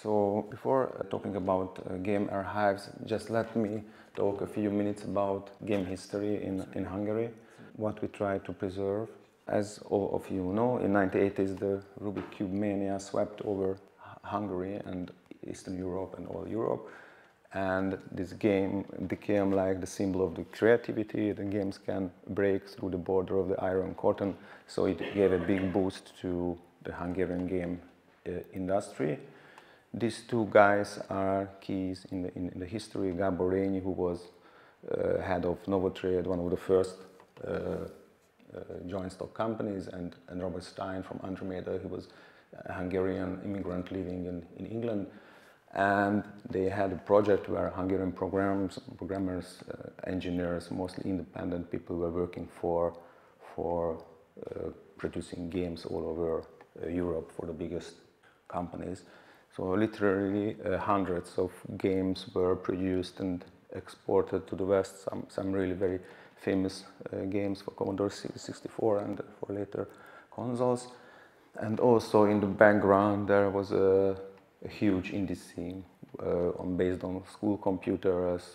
So before talking about game archives, just let me talk a few minutes about game history in Hungary, what we try to preserve. As all of you know, in the 1980s the Rubik Cube mania swept over Hungary and Eastern Europe and all Europe. And this game became like the symbol of the creativity. The games can break through the border of the Iron Curtain, so it gave a big boost to the Hungarian game industry. These two guys are keys in the history. Gábor Rényi, who was head of Novotrade, one of the first joint stock companies, and Robert Stein from Andromeda, he was a Hungarian immigrant living in England. And they had a project where Hungarian programmers, engineers, mostly independent people were working for producing games all over Europe for the biggest companies. So literally hundreds of games were produced and exported to the West, some really very famous games for Commodore 64 and for later consoles. And also in the background there was a huge indie scene based on school computers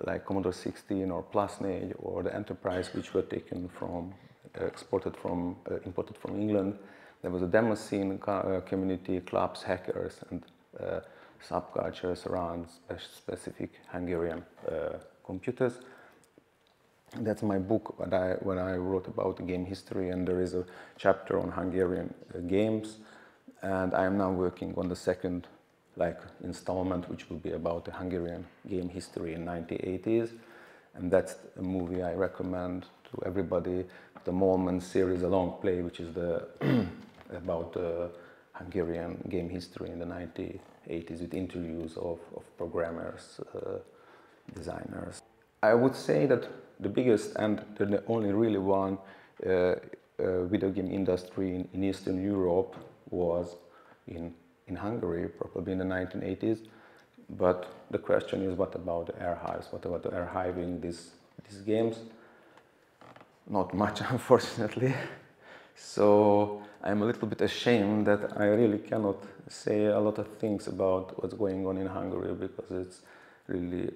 like Commodore 16 or Plasnage or the Enterprise, which were taken from, imported from England. There was a demo scene, community, clubs, hackers, and subcultures around specific Hungarian computers. That's my book when I wrote about game history, and there is a chapter on Hungarian games. And I am now working on the second installment, which will be about the Hungarian game history in the 1980s. And that's a movie I recommend to everybody. The Mollman series, a long play, which is about Hungarian game history in the 1980s with interviews of programmers, designers. I would say that the biggest and the only really one video game industry in Eastern Europe was in Hungary, probably in the 1980s. But the question is, what about the archives? What about archiving these games? Not much, unfortunately. So I'm a little bit ashamed that I really cannot say a lot of things about what's going on in Hungary, because it's really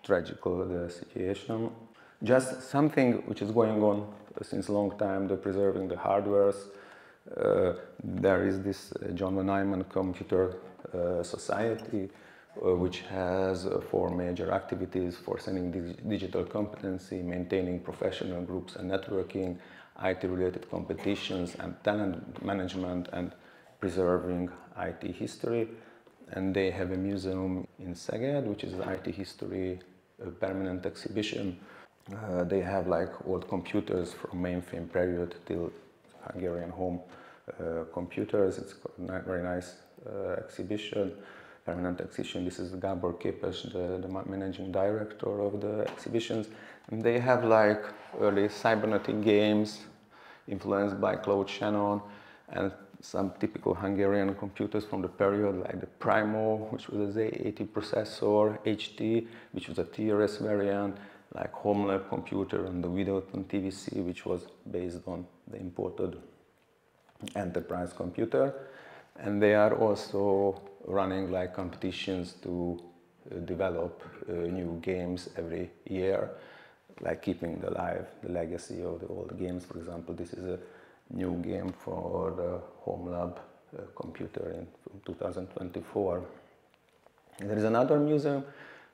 tragical, the situation. Just something which is going on since a long time, the preserving the hardwares. There is this John von Neumann Computer Society, which has 4 major activities: for sending digital competency, maintaining professional groups and networking, IT-related competitions, and talent management, and preserving IT history. And they have a museum in Szeged, which is an IT history permanent exhibition. They have old computers from mainframe period till Hungarian home computers. It's a very nice exhibition, permanent exhibition. This is Gábor Képes, the managing director of the exhibitions. And they have early cybernetic games influenced by Claude Shannon, and some typical Hungarian computers from the period, like the Primo, which was a Z80 processor, HT, which was a TRS variant, like HomeLab computer, and the Videoton TVC, which was based on the imported Enterprise computer. And they are also running competitions to develop new games every year, keeping alive the legacy of the old games. For example, this is a new game for the HomeLab computer in 2024. And there is another museum,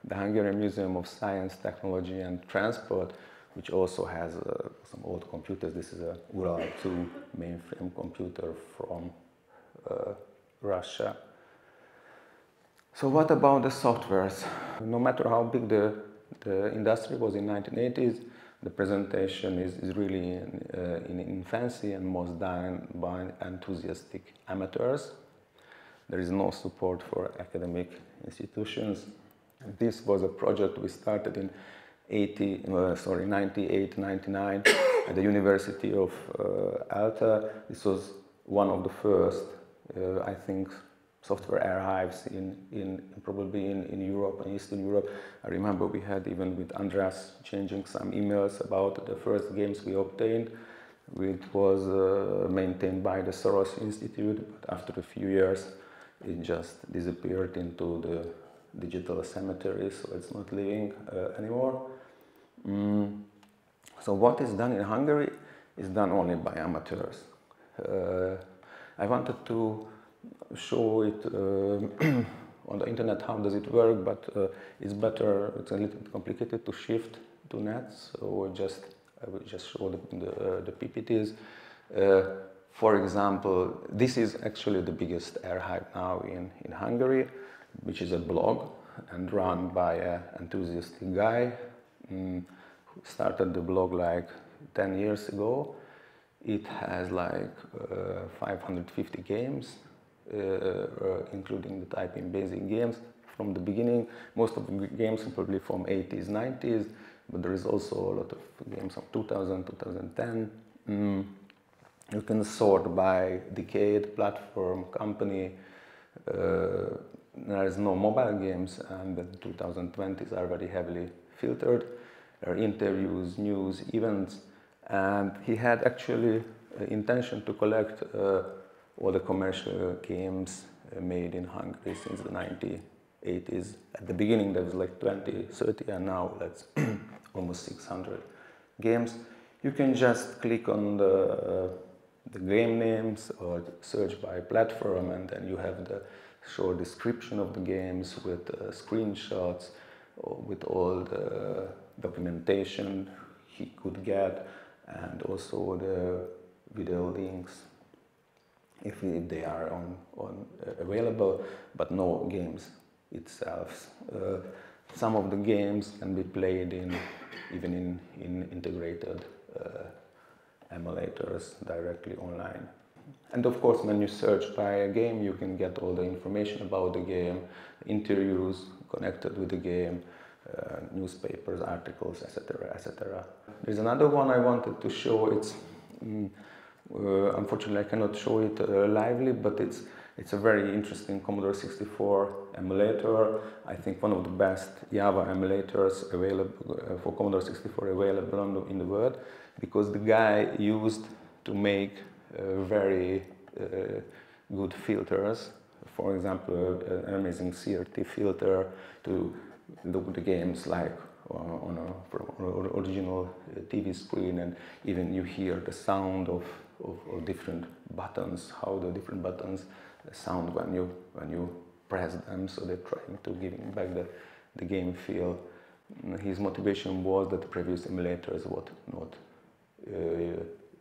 the Hungarian Museum of Science, Technology and Transport, which also has some old computers. This is a Ural 2 mainframe computer from Russia. So what about the softwares? No matter how big the industry was in the 1980s, the presentation is really in infancy and most done by enthusiastic amateurs. There is no support for academic institutions. And this was a project we started in 98-99 at the University of Alta. This was one of the first, I think, software archives probably in Europe and Eastern Europe. I remember we had, even with Andreas, changing some emails about the first games we obtained. which was maintained by the Soros Institute, but after a few years it just disappeared into the digital cemetery, so it's not living anymore. So what is done in Hungary is done only by amateurs. I wanted to show it on the internet, how does it work, but it's better, it's a little bit complicated to shift to net, so I will just show the PPTs. For example, this is actually the biggest archive now in Hungary, which is a blog and run by an enthusiastic guy who started the blog like 10 years ago. It has like 550 games, including the typing basic games from the beginning. Most of the games are probably from 80s, 90s, but there is also a lot of games from 2000, 2010. You can sort by decade, platform, company. There is no mobile games, and the 2020s are very heavily filtered. There are interviews, news, events, and he had actually intention to collect all the commercial games made in Hungary since the 1980s. At the beginning there was like 20, 30, and now that's almost 600 games. You can just click on the game names or search by platform, and then you have the short description of the games with screenshots, with all the documentation he could get, and also the video links if they are available, but no games itself. Some of the games can be played even in integrated emulators directly online. And of course, when you search by a game, you can get all the information about the game, interviews connected with the game, newspapers, articles, etc., etc. There's another one I wanted to show. It's unfortunately I cannot show it lively, but it's a very interesting Commodore 64 emulator. I think one of the best Java emulators available for Commodore 64 available in the world, because the guy used to make very good filters. For example, an amazing CRT filter to look at the games like on an original TV screen, and even you hear the sound of different buttons, how the different buttons sound when you press them, so they're trying to give back the game feel. His motivation was that the previous emulators were not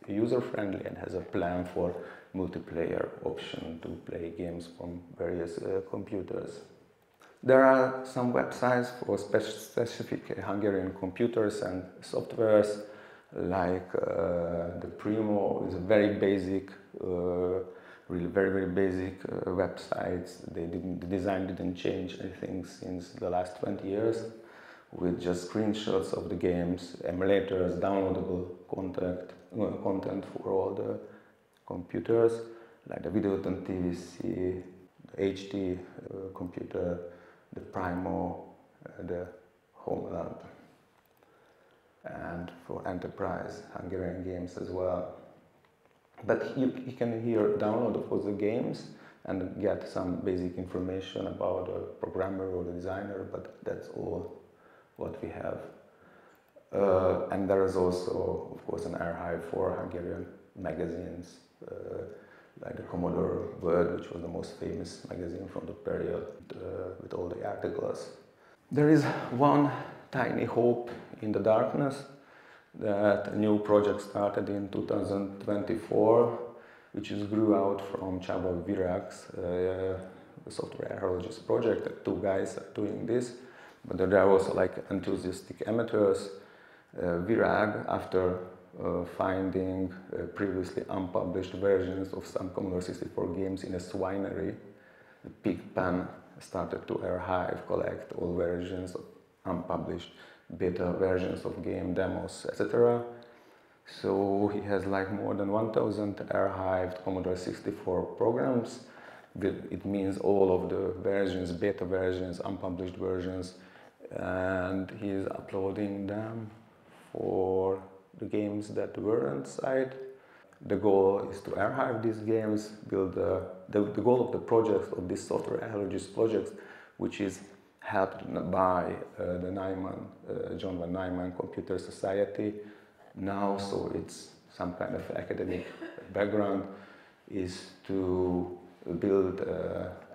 user-friendly, and has a plan for multiplayer option to play games from various computers. There are some websites for specific Hungarian computers and softwares, like the Primo is a very basic, really very basic websites. The design didn't change anything since the last 20 years, with just screenshots of the games, emulators, downloadable content for all the computers, like the Videoton TVC, the HD computer, the Primo, the Homeland, and for enterprise Hungarian games as well. But you can here download, of course, the games and get some basic information about the programmer or the designer, but that's all what we have. And there is also, of course, an archive for Hungarian magazines, like the Commodore World, which was the most famous magazine from the period, with all the articles. There is one tiny hope in the darkness, that a new project started in 2024, which grew out from Csaba Virág's software archaeologist project. Two guys are doing this, but there are also like enthusiastic amateurs. Virág, after finding previously unpublished versions of some Commodore 64 games in a swinery, the Pigpen started to archive, collect all versions of unpublished beta versions of game demos, etc. So he has like more than 1,000 archived Commodore 64 programs. It means all of the versions, beta versions, unpublished versions, and he's uploading them for the games that were on site. The goal is to archive these games, build the goal of the project, of this software archaeologist project, which is helped by the John von Neumann Computer Society now, so it's some kind of academic background, is to build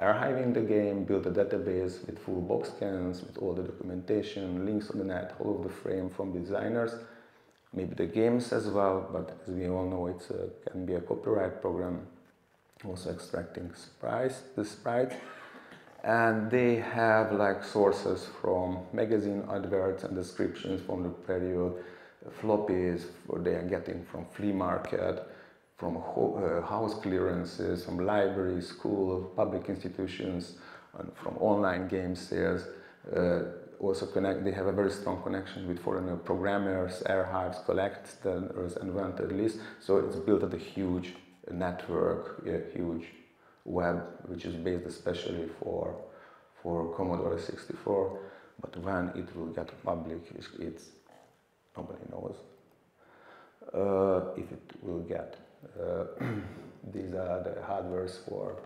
archiving the game, build a database with full box scans, with all the documentation, links on the net, all of the frame from designers, maybe the games as well, but as we all know, it can be a copyright program, also extracting the sprites. And they have like sources from magazine adverts and descriptions from the period, floppies they are getting from flea market, from house clearances, from libraries, school, public institutions, and from online game sales. Also they have a very strong connection with foreign programmers, archives, collectors, and wanted lists. So it's built at a huge network, a huge web, which is based especially for Commodore 64. But when it will get public, nobody knows if it will get. These are the hardwares for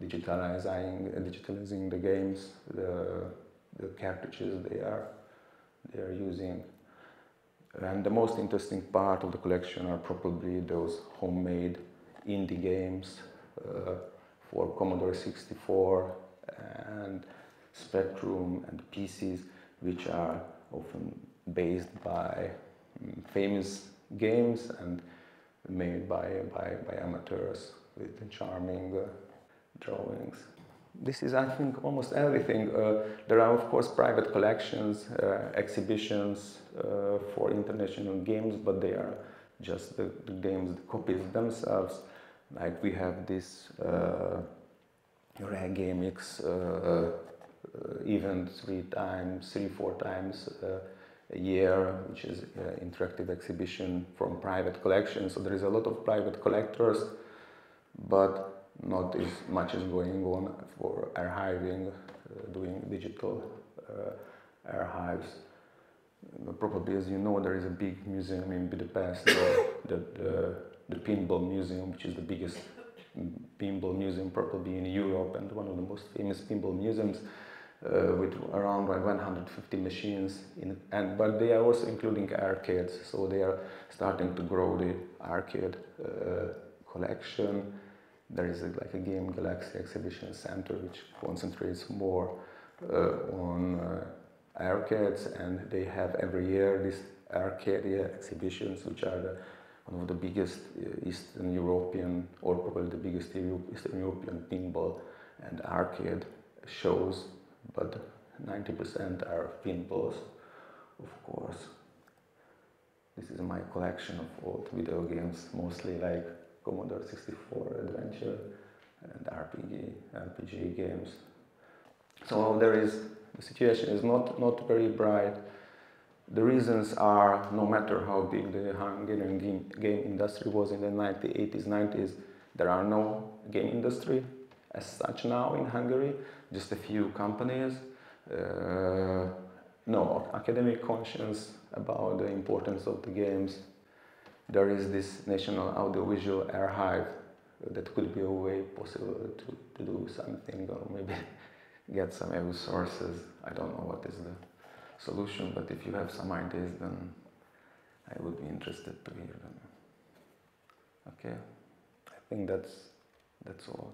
digitalizing the games, the cartridges they are using. And the most interesting part of the collection are probably those homemade indie games for Commodore 64 and Spectrum and PCs, which are often based by famous games and made by amateurs with charming drawings. This is, I think, almost everything. There are, of course, private collections, exhibitions for international games, but they are just the games, the copies themselves. Like we have this Rare GameX event 3-4 times a year, which is an interactive exhibition from private collections. So there is a lot of private collectors, but not as much is going on for archiving, doing digital archives. Probably, as you know, there is a big museum in Budapest, the Pinball Museum, which is the biggest pinball museum probably in Europe and one of the most famous pinball museums, with around 150 machines, but they are also including arcades, so they are starting to grow the arcade collection. There is like a Game Galaxy exhibition center which concentrates more on arcades, and they have every year these Arcadia exhibitions, which are one of the biggest Eastern European, or probably the biggest Eastern European pinball and arcade shows, but 90% are pinballs, of course. This is my collection of old video games, mostly like Commodore 64 adventure and RPG games. So the situation is not very bright. The reasons are, no matter how big the Hungarian game industry was in the 80s, 90s, there are no game industry as such now in Hungary, just a few companies, no academic conscience about the importance of the games. There is this National Audiovisual Archive that could be a way possible to do something, or maybe get some EU sources. I don't know what is the solution, but if you have some ideas, then I would be interested to hear them. Okay, I think that's all.